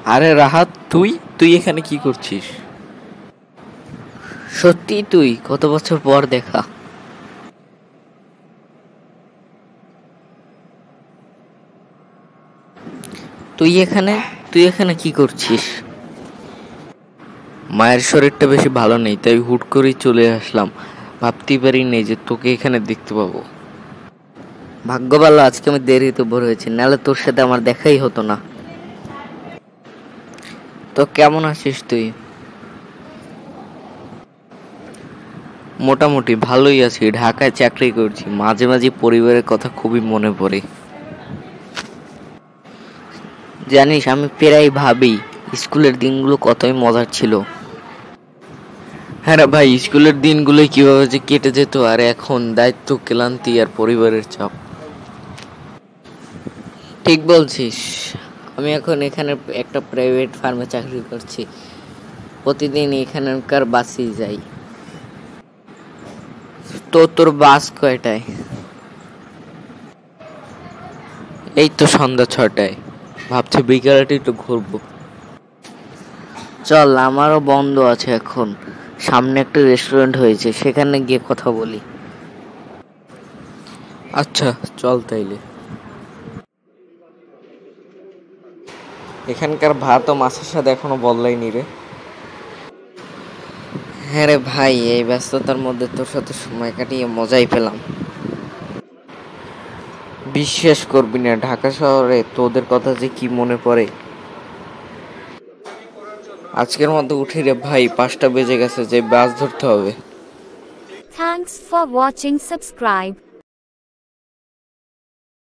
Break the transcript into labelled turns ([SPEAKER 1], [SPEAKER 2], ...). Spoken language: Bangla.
[SPEAKER 1] আরে রাহাত, তুই তুই এখানে কি করছিস?
[SPEAKER 2] সত্যি তুই? কত বছর পর দেখা। তুই এখানে তুই এখানে কি করছিস?
[SPEAKER 1] মায়ের শরীরটা বেশি ভালো নেই, তাই হুট করেই চলে আসলাম। ভাবতেই পারিনি যে তোকে এখানে দেখতে পাবো।
[SPEAKER 2] ভাগ্য ভালো আজকে আমি দেরিতে ভোর হয়েছি, নাহলে তোর সাথে আমার দেখাই হতো না। তো কেমন আছিস তুই?
[SPEAKER 1] মোটামুটি ভালোই আছি, ঢাকায় চাকরি করছি, মাঝে মাঝে পরিবারের কথা খুবই মনে পড়ে।
[SPEAKER 2] জানিস, আমি প্রায় ভাবি স্কুলের দিনগুলো কতই মজার ছিল।
[SPEAKER 1] হ্যাঁ রে ভাই, স্কুলের দিনগুলোই কিভাবে যে কেটে যেত, আর এখন দায়িত্ব, ক্লান্তি আর পরিবারের চাপ।
[SPEAKER 2] ঠিক বলছিস। আমি এখন এখানে একটা প্রাইভেট ফার্মে চাকরি করছি। প্রতিদিন এখানকার বাসেই যাই। তো তোর বাস কয়টায়?
[SPEAKER 1] এই তো সন্ধ্যা 6টায়। ভাবছি বিকালটা একটু ঘুরবো।
[SPEAKER 2] চল, আমারও বন্ধ আছে এখন। সামনে একটা রেস্টুরেন্ট হয়েছে, সেখানে গিয়ে কথা বলি।
[SPEAKER 1] আচ্ছা, চল তাইলে। এখানকার ভাত ও মাছের সাথে এখনো বদলায়নি রে।
[SPEAKER 2] হ্যাঁ রে ভাই, এই ব্যস্ততার মধ্যে তোর সাথে সময় কাটিয়ে মজাই পেলাম।
[SPEAKER 1] বিশ্বাস করবি না, ঢাকা শহরে তোদের কথা যে কি মনে পড়ে। আজকের মতো উঠি রে ভাই, 5টা বেজে গেছে, যে বাস ধরতে হবে।
[SPEAKER 3] Thanks for watching. Subscribe.